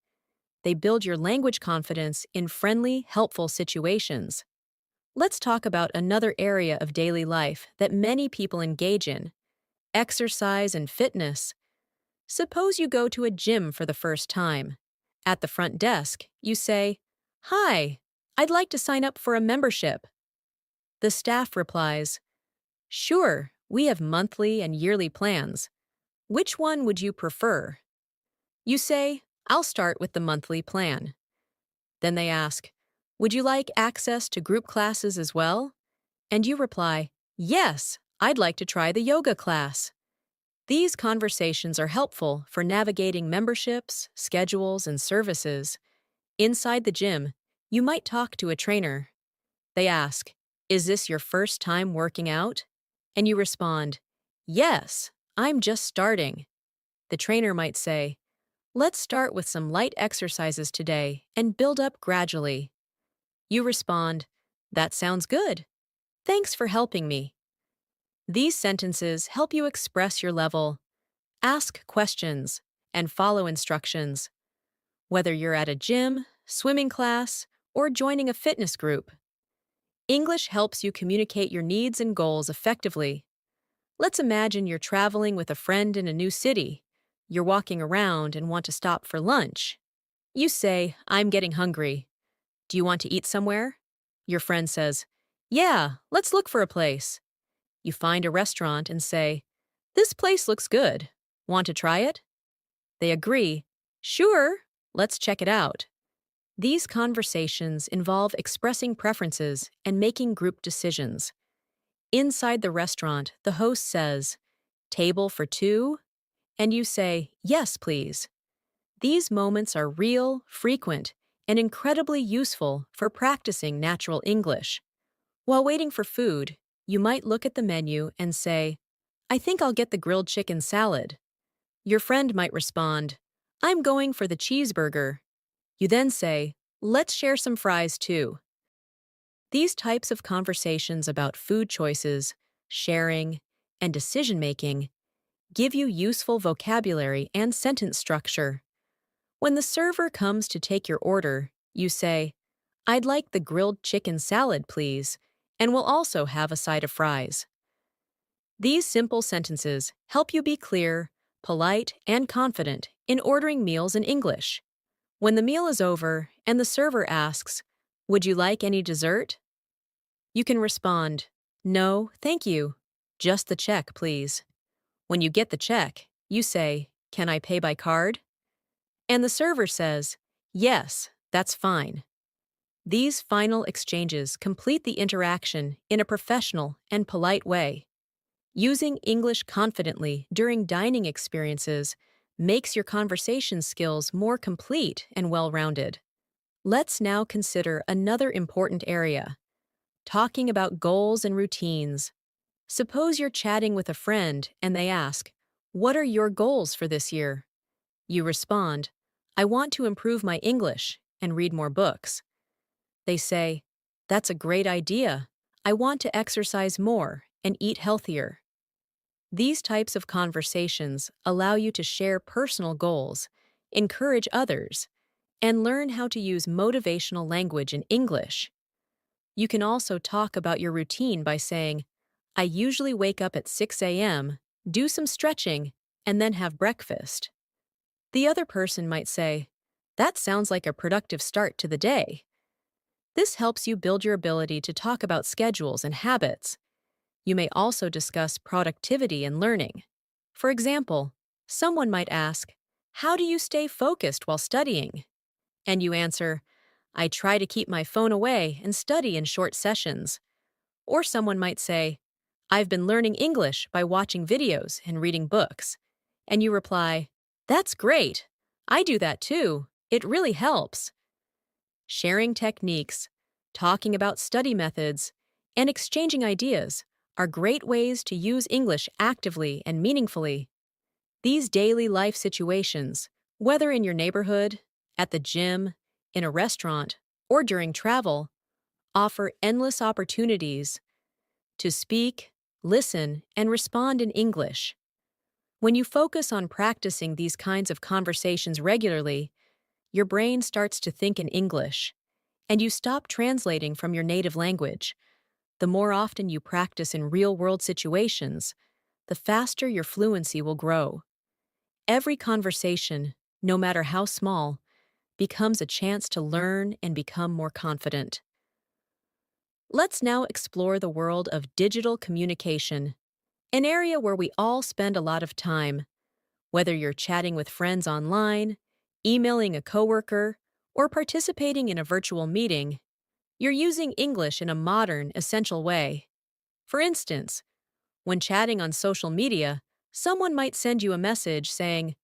Speaker 1: They build your language confidence in friendly, helpful situations. Let's talk about another area of daily life that many people engage in: exercise and fitness. Suppose you go to a gym for the first time. At the front desk, you say, "Hi, I'd like to sign up for a membership." The staff replies, "Sure, we have monthly and yearly plans. Which one would you prefer?" You say, "I'll start with the monthly plan." Then they ask, "Would you like access to group classes as well?" And you reply, "Yes, I'd like to try the yoga class." These conversations are helpful for navigating memberships, schedules, and services. Inside the gym, you might talk to a trainer. They ask, "Is this your first time working out?" And you respond, "Yes, I'm just starting." The trainer might say, "Let's start with some light exercises today and build up gradually." You respond, "That sounds good. Thanks for helping me." These sentences help you express your level, ask questions, and follow instructions. Whether you're at a gym, swimming class, or joining a fitness group, English helps you communicate your needs and goals effectively. Let's imagine you're traveling with a friend in a new city. You're walking around and want to stop for lunch. You say, "I'm getting hungry. Do you want to eat somewhere?" Your friend says, "Yeah, let's look for a place." You find a restaurant and say, "This place looks good. Want to try it?" They agree, "Sure, let's check it out." These conversations involve expressing preferences and making group decisions. Inside the restaurant, the host says, "Table for two?" And you say, "Yes, please." These moments are real, frequent, and incredibly useful for practicing natural English. While waiting for food, you might look at the menu and say, "I think I'll get the grilled chicken salad." Your friend might respond, "I'm going for the cheeseburger." You then say, "Let's share some fries too." These types of conversations about food choices, sharing, and decision making give you useful vocabulary and sentence structure. When the server comes to take your order, you say, "I'd like the grilled chicken salad, please, and we'll also have a side of fries." These simple sentences help you be clear, polite, and confident in ordering meals in English. When the meal is over and the server asks, "Would you like any dessert?" you can respond, "No, thank you. Just the check, please." When you get the check, you say, "Can I pay by card?" And the server says, "Yes, that's fine." These final exchanges complete the interaction in a professional and polite way. Using English confidently during dining experiences makes your conversation skills more complete and well-rounded. Let's now consider another important area: talking about goals and routines. Suppose you're chatting with a friend and they ask, "What are your goals for this year?" You respond, "I want to improve my English and read more books." They say, "That's a great idea. I want to exercise more and eat healthier." These types of conversations allow you to share personal goals, encourage others, and learn how to use motivational language in English. You can also talk about your routine by saying, "I usually wake up at 6 a.m., do some stretching, and then have breakfast." The other person might say, "That sounds like a productive start to the day." This helps you build your ability to talk about schedules and habits. You may also discuss productivity and learning. For example, someone might ask, "How do you stay focused while studying?" And you answer, "I try to keep my phone away and study in short sessions." Or someone might say, "I've been learning English by watching videos and reading books." And you reply, "That's great. I do that too. It really helps." Sharing techniques, talking about study methods, and exchanging ideas are great ways to use English actively and meaningfully. These daily life situations, whether in your neighborhood, at the gym, in a restaurant, or during travel, offer endless opportunities to speak, listen, and respond in English. When you focus on practicing these kinds of conversations regularly, your brain starts to think in English, and you stop translating from your native language. The more often you practice in real-world situations, the faster your fluency will grow. Every conversation, no matter how small, becomes a chance to learn and become more confident. Let's now explore the world of digital communication, an area where we all spend a lot of time. Whether you're chatting with friends online, emailing a coworker, or participating in a virtual meeting, you're using English in a modern, essential way. For instance, when chatting on social media, someone might send you a message saying,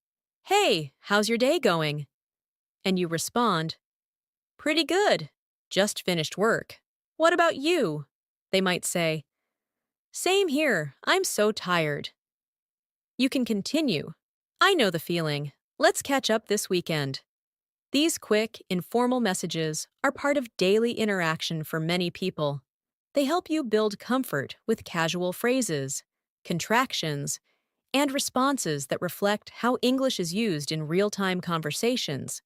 Speaker 1: "Hey, how's your day going?" And you respond, "Pretty good. Just finished work. What about you?" They might say, "Same here. I'm so tired." You can continue. "I know the feeling. Let's catch up this weekend." These quick, informal messages are part of daily interaction for many people. They help you build comfort with casual phrases, contractions, and responses that reflect how English is used in real-time conversations.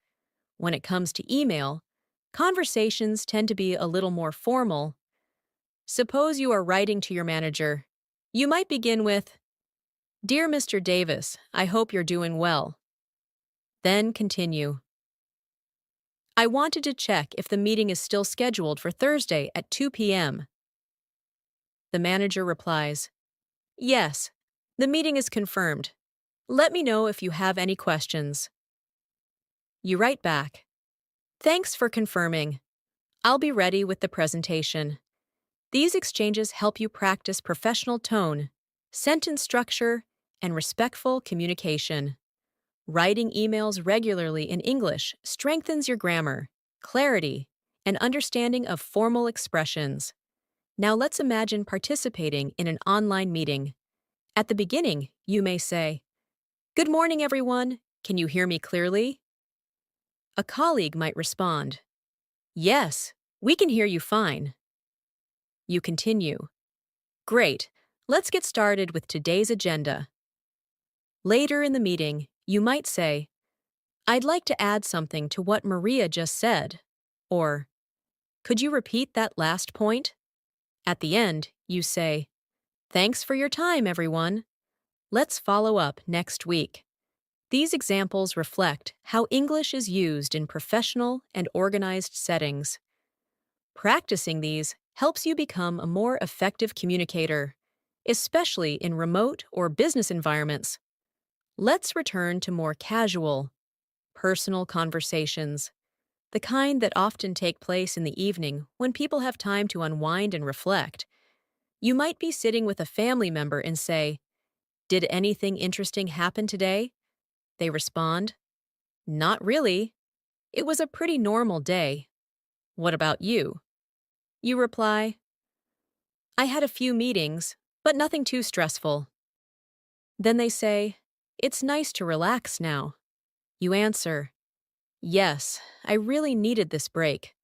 Speaker 1: When it comes to email, conversations tend to be a little more formal. Suppose you are writing to your manager. You might begin with, "Dear Mr. Davis, I hope you're doing well." Then continue. "I wanted to check if the meeting is still scheduled for Thursday at 2 p.m. The manager replies, "Yes, the meeting is confirmed. Let me know if you have any questions." You write back, "Thanks for confirming. I'll be ready with the presentation." These exchanges help you practice professional tone, sentence structure, and respectful communication. Writing emails regularly in English strengthens your grammar, clarity, and understanding of formal expressions. Now let's imagine participating in an online meeting. At the beginning, you may say, "Good morning, everyone. Can you hear me clearly?" A colleague might respond, "Yes, we can hear you fine." You continue, "Great. Let's get started with today's agenda." Later in the meeting, you might say, "I'd like to add something to what Maria just said." Or, "Could you repeat that last point?" At the end, you say, "Thanks for your time, everyone. Let's follow up next week." These examples reflect how English is used in professional and organized settings. Practicing these helps you become a more effective communicator, especially in remote or business environments. Let's return to more casual, personal conversations, the kind that often take place in the evening when people have time to unwind and reflect. You might be sitting with a family member and say, "Did anything interesting happen today?" They respond, "Not really. It was a pretty normal day. What about you?" You reply, "I had a few meetings, but nothing too stressful." Then they say, "It's nice to relax now." You answer, "Yes, I really needed this break."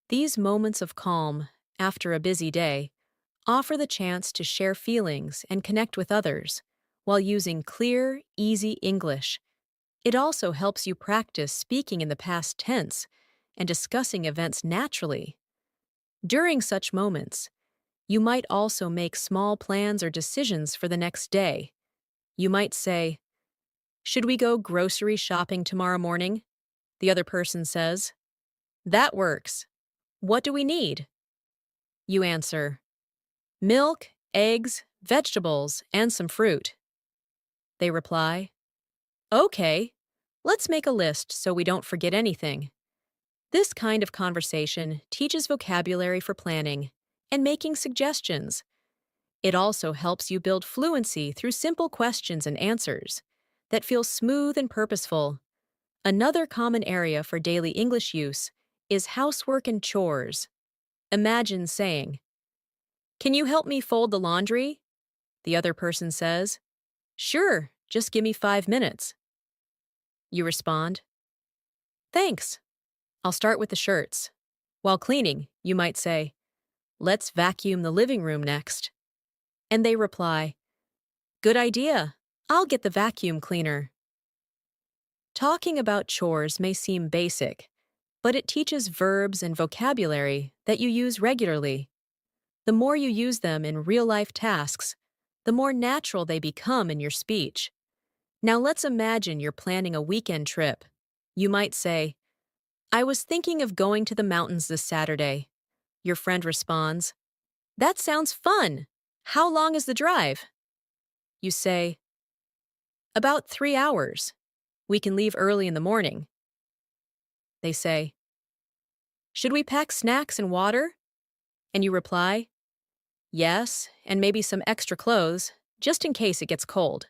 Speaker 1: These moments of calm, after a busy day, offer the chance to share feelings and connect with others while using clear, easy English. It also helps you practice speaking in the past tense and discussing events naturally. During such moments, you might also make small plans or decisions for the next day. You might say, "Should we go grocery shopping tomorrow morning?" The other person says, "That works. What do we need?" You answer, "Milk, eggs, vegetables, and some fruit." They reply, "Okay, let's make a list so we don't forget anything." This kind of conversation teaches vocabulary for planning and making suggestions. It also helps you build fluency through simple questions and answers that feel smooth and purposeful. Another common area for daily English use is housework and chores. Imagine saying, "Can you help me fold the laundry?" The other person says, "Sure, just give me 5 minutes." You respond, "Thanks. I'll start with the shirts." While cleaning, you might say, "Let's vacuum the living room next." And they reply, "Good idea. I'll get the vacuum cleaner." Talking about chores may seem basic, but it teaches verbs and vocabulary that you use regularly. The more you use them in real-life tasks, the more natural they become in your speech. Now let's imagine you're planning a weekend trip. You might say, I was thinking of going to the mountains this Saturday. Your friend responds, That sounds fun. How long is the drive? You say, About 3 hours. We can leave early in the morning. They say, Should we pack snacks and water? And you reply, Yes, and maybe some extra clothes, just in case it gets cold.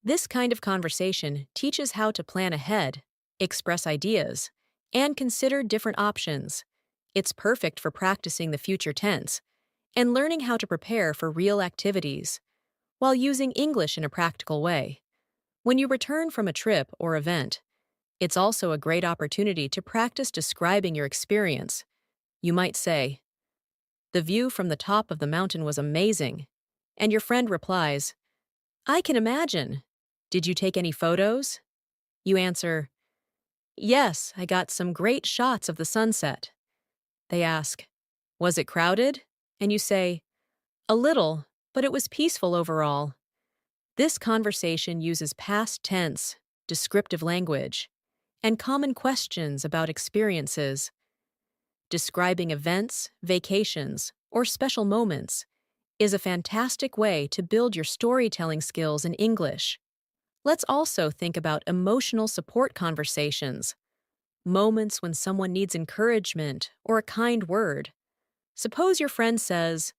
Speaker 1: This kind of conversation teaches how to plan ahead, express ideas, and consider different options. It's perfect for practicing the future tense and learning how to prepare for real activities while using English in a practical way. When you return from a trip or event, it's also a great opportunity to practice describing your experience. You might say, The view from the top of the mountain was amazing. And your friend replies, I can imagine. Did you take any photos? You answer, Yes, I got some great shots of the sunset. They ask, Was it crowded? And you say, A little, but it was peaceful overall. This conversation uses past tense, descriptive language, and common questions about experiences. Describing events, vacations, or special moments is a fantastic way to build your storytelling skills in English. Let's also think about emotional support conversations, moments when someone needs encouragement or a kind word. Suppose your friend says,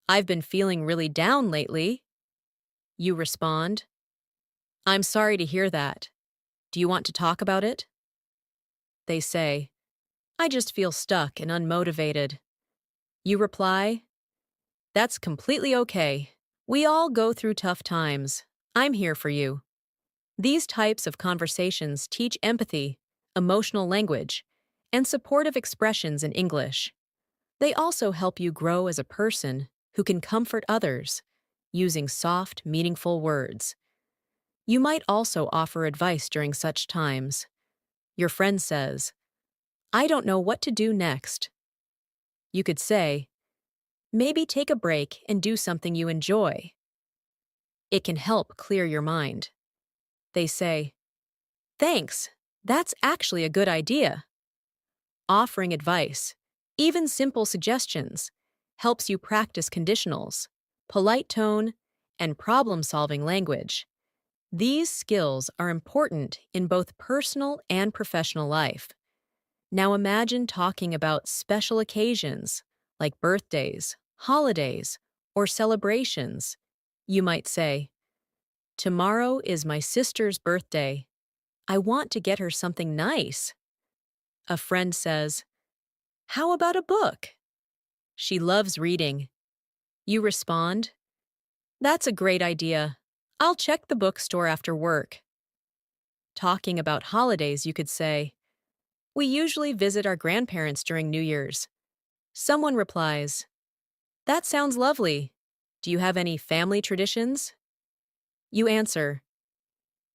Speaker 1: I've been feeling really down lately. You respond, I'm sorry to hear that. Do you want to talk about it? They say, I just feel stuck and unmotivated. You reply, That's completely okay. We all go through tough times. I'm here for you. These types of conversations teach empathy, emotional language, and supportive expressions in English. They also help you grow as a person who can comfort others using soft, meaningful words. You might also offer advice during such times. Your friend says, I don't know what to do next. You could say, Maybe take a break and do something you enjoy. It can help clear your mind. They say, Thanks, that's actually a good idea. Offering advice, even simple suggestions, helps you practice conditionals, polite tone, and problem-solving language. These skills are important in both personal and professional life. Now imagine talking about special occasions like birthdays, holidays, or celebrations. You might say, Tomorrow is my sister's birthday. I want to get her something nice. A friend says, How about a book? She loves reading. You respond, That's a great idea. I'll check the bookstore after work. Talking about holidays, you could say, We usually visit our grandparents during New Year's. Someone replies, That sounds lovely. Do you have any family traditions? You answer,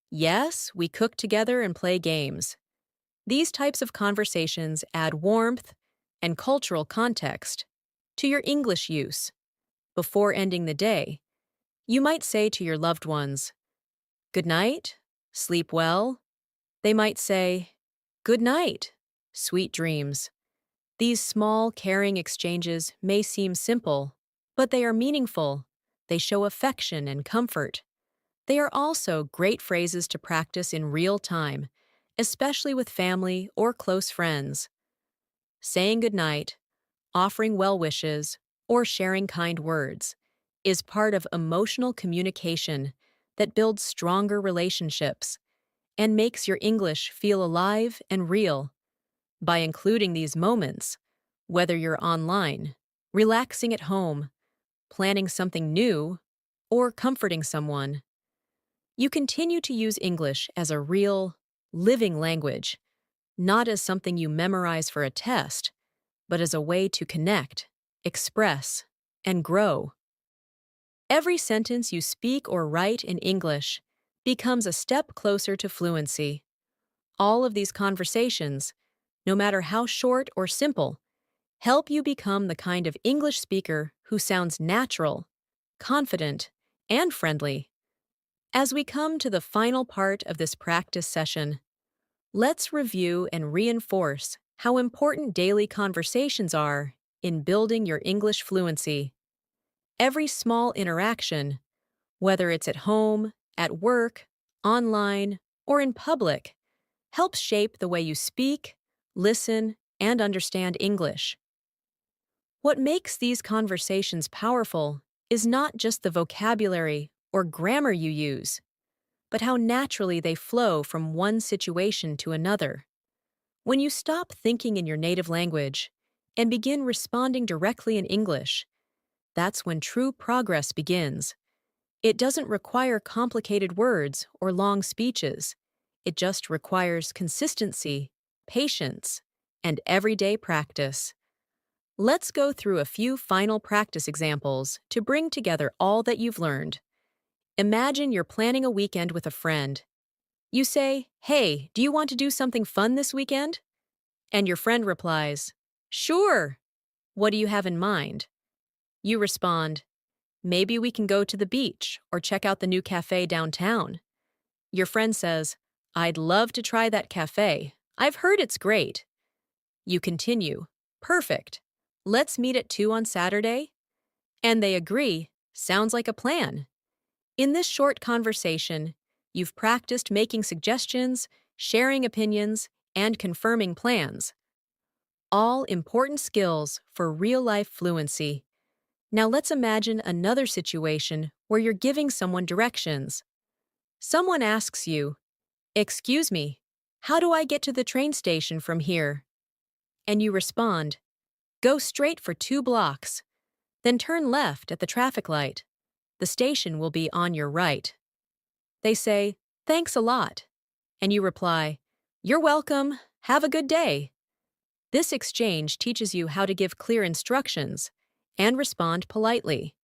Speaker 1: Yes, we cook together and play games. These types of conversations add warmth and cultural context to your English use. Before ending the day, you might say to your loved ones, Good night, sleep well. They might say, Good night, sweet dreams. These small, caring exchanges may seem simple, but they are meaningful. They show affection and comfort. They are also great phrases to practice in real time, especially with family or close friends. Saying goodnight, offering well wishes, or sharing kind words is part of emotional communication that builds stronger relationships and makes your English feel alive and real. By including these moments, whether you're online, relaxing at home, planning something new, or comforting someone, you continue to use English as a real, living language, not as something you memorize for a test, but as a way to connect, express, and grow. Every sentence you speak or write in English becomes a step closer to fluency. All of these conversations, no matter how short or simple, help you become the kind of English speaker who sounds natural, confident, and friendly. As we come to the final part of this practice session, Let's review and reinforce how important daily conversations are in building your English fluency. Every small interaction, whether it's at home, at work, online, or in public, helps shape the way you speak, listen, and understand English. What makes these conversations powerful is not just the vocabulary or grammar you use, but how naturally they flow from one situation to another. When you stop thinking in your native language and begin responding directly in English, that's when true progress begins. It doesn't require complicated words or long speeches. It just requires consistency, patience, and everyday practice. Let's go through a few final practice examples to bring together all that you've learned. Imagine you're planning a weekend with a friend. You say, "Hey, do you want to do something fun this weekend?" And your friend replies, "Sure. What do you have in mind?" You respond, "Maybe we can go to the beach or check out the new cafe downtown." Your friend says, "I'd love to try that cafe. I've heard it's great." You continue, "Perfect. Let's meet at 2 on Saturday?" And they agree, "Sounds like a plan." In this short conversation, you've practiced making suggestions, sharing opinions, and confirming plans. All important skills for real-life fluency. Now let's imagine another situation where you're giving someone directions. Someone asks you, "Excuse me, how do I get to the train station from here?" And you respond, "Go straight for 2 blocks, then turn left at the traffic light. The station will be on your right." They say, "Thanks a lot." And you reply, "You're welcome. Have a good day." This exchange teaches you how to give clear instructions and respond politely.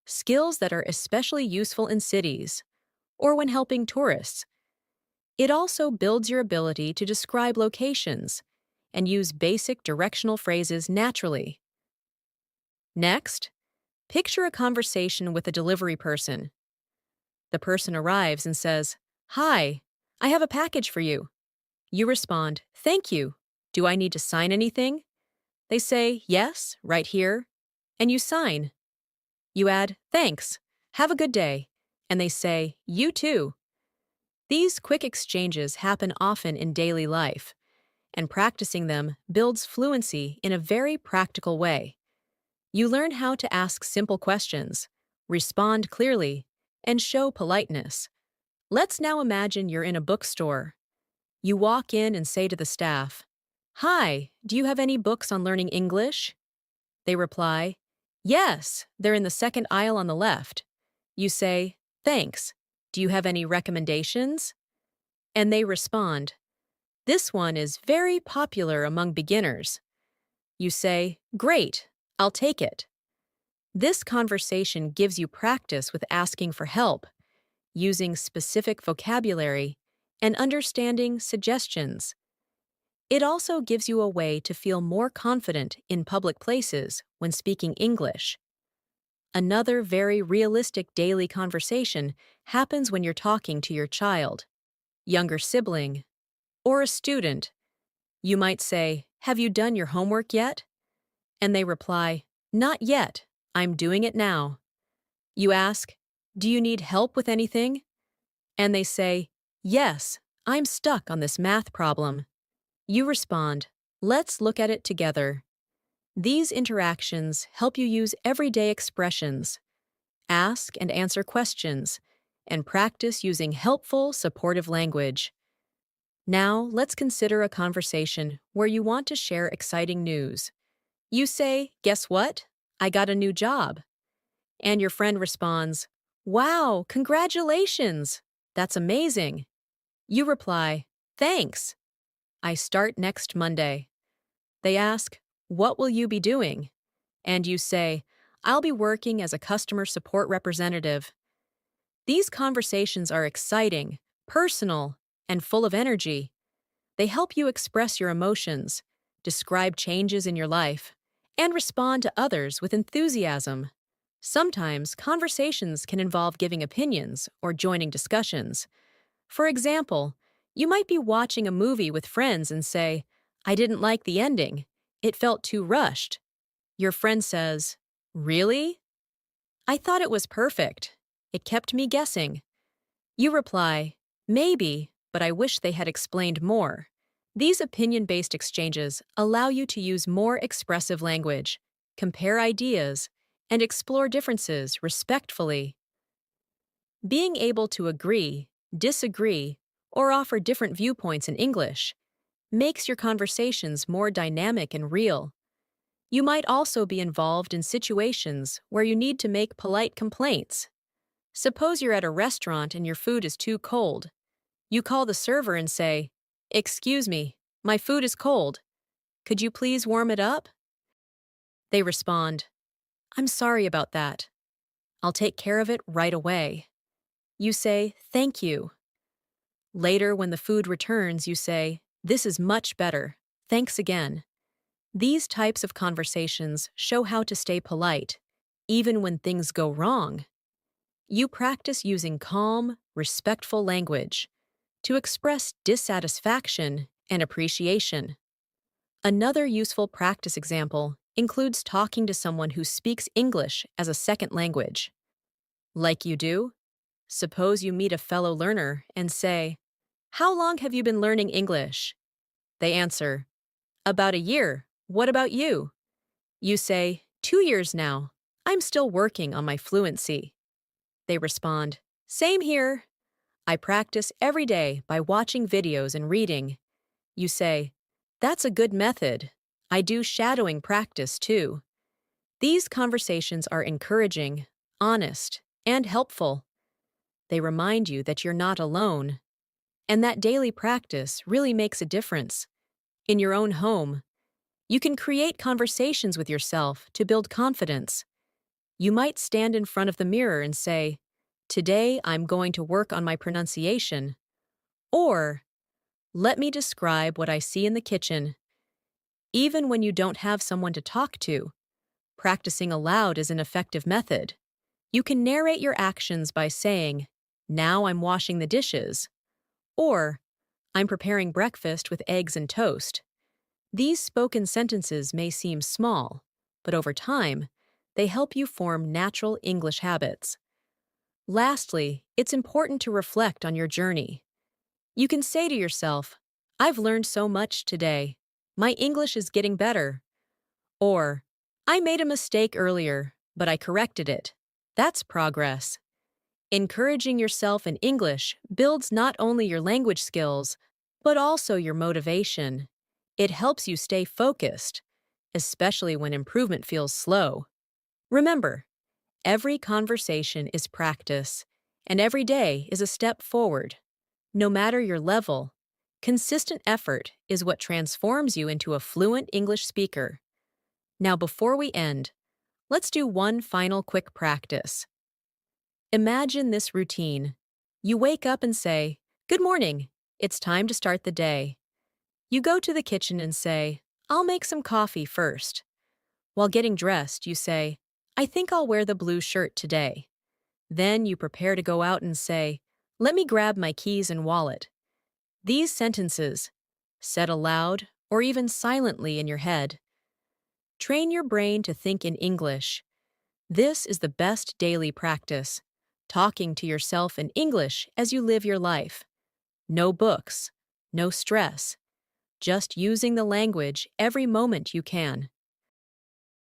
Speaker 1: Skills that are especially useful in cities or when helping tourists. It also builds your ability to describe locations and use basic directional phrases naturally. Next, picture a conversation with a delivery person. The person arrives and says, "Hi, I have a package for you." You respond, "Thank you. Do I need to sign anything?" They say, "Yes, right here." And you sign. You add, "Thanks. Have a good day." And they say, "You too." These quick exchanges happen often in daily life, and practicing them builds fluency in a very practical way. You learn how to ask simple questions, respond clearly, and show politeness. Let's now imagine you're in a bookstore. You walk in and say to the staff, "Hi, do you have any books on learning English?" They reply, "Yes, they're in the second aisle on the left." You say, "Thanks. Do you have any recommendations?" And they respond, "This one is very popular among beginners." You say, "Great, I'll take it." This conversation gives you practice with asking for help, using specific vocabulary, and understanding suggestions. It also gives you a way to feel more confident in public places when speaking English. Another very realistic daily conversation happens when you're talking to your child, younger sibling, or a student. You might say, "Have you done your homework yet?" And they reply, "Not yet. I'm doing it now." You ask, "Do you need help with anything?" And they say, "Yes, I'm stuck on this math problem." You respond, "Let's look at it together." These interactions help you use everyday expressions, ask and answer questions, and practice using helpful, supportive language. Now, let's consider a conversation where you want to share exciting news. You say, "Guess what? I got a new job." And your friend responds, "Wow, congratulations! That's amazing." You reply, "Thanks. I start next Monday." They ask, "What will you be doing?" And you say, "I'll be working as a customer support representative." These conversations are exciting, personal, and full of energy. They help you express your emotions, describe changes in your life, and respond to others with enthusiasm. Sometimes conversations can involve giving opinions or joining discussions. For example, You might be watching a movie with friends and say, I didn't like the ending. It felt too rushed. Your friend says, Really? I thought it was perfect. It kept me guessing. You reply, Maybe, but I wish they had explained more. These opinion-based exchanges allow you to use more expressive language, compare ideas, and explore differences respectfully. Being able to agree, disagree, or offer different viewpoints in English makes your conversations more dynamic and real. You might also be involved in situations where you need to make polite complaints. Suppose you're at a restaurant and your food is too cold. You call the server and say, Excuse me, my food is cold. Could you please warm it up? They respond, I'm sorry about that. I'll take care of it right away. You say, Thank you. Later, when the food returns, you say, This is much better. Thanks again. These types of conversations show how to stay polite, even when things go wrong. You practice using calm, respectful language to express dissatisfaction and appreciation. Another useful practice example includes talking to someone who speaks English as a second language. Like you do, suppose you meet a fellow learner and say, How long have you been learning English? They answer, About a year. What about you? You say, 2 years now. I'm still working on my fluency. They respond, Same here. I practice every day by watching videos and reading. You say, That's a good method. I do shadowing practice too. These conversations are encouraging, honest, and helpful. They remind you that you're not alone, and that daily practice really makes a difference. In your own home, you can create conversations with yourself to build confidence. You might stand in front of the mirror and say, Today I'm going to work on my pronunciation. Or, Let me describe what I see in the kitchen. Even when you don't have someone to talk to, practicing aloud is an effective method. You can narrate your actions by saying, Now I'm washing the dishes. Or, I'm preparing breakfast with eggs and toast. These spoken sentences may seem small, but over time, they help you form natural English habits. Lastly, it's important to reflect on your journey. You can say to yourself, I've learned so much today. My English is getting better. Or, I made a mistake earlier, but I corrected it. That's progress. Encouraging yourself in English builds not only your language skills, but also your motivation. It helps you stay focused, especially when improvement feels slow. Remember, every conversation is practice, and every day is a step forward. No matter your level, consistent effort is what transforms you into a fluent English speaker. Now, before we end, let's do one final quick practice. Imagine this routine. You wake up and say, Good morning. It's time to start the day. You go to the kitchen and say, I'll make some coffee first. While getting dressed, you say, I think I'll wear the blue shirt today. Then you prepare to go out and say, Let me grab my keys and wallet. These sentences, said aloud or even silently in your head, train your brain to think in English. This is the best daily practice, talking to yourself in English as you live your life. No books, no stress, just using the language every moment you can.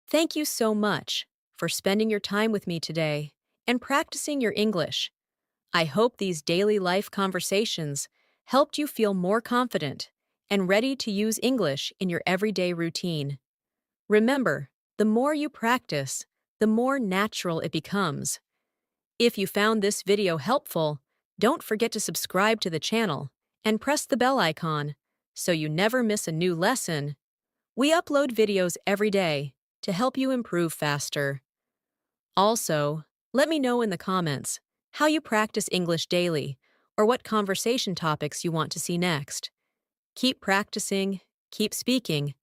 Speaker 1: Thank you so much for spending your time with me today and practicing your English. I hope these daily life conversations helped you feel more confident and ready to use English in your everyday routine. Remember, the more you practice, the more natural it becomes. If you found this video helpful, don't forget to subscribe to the channel and press the bell icon so you never miss a new lesson. We upload videos every day to help you improve faster. Also, let me know in the comments how you practice English daily or what conversation topics you want to see next. Keep practicing, keep speaking,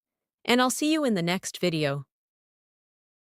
Speaker 1: and I'll see you in the next video.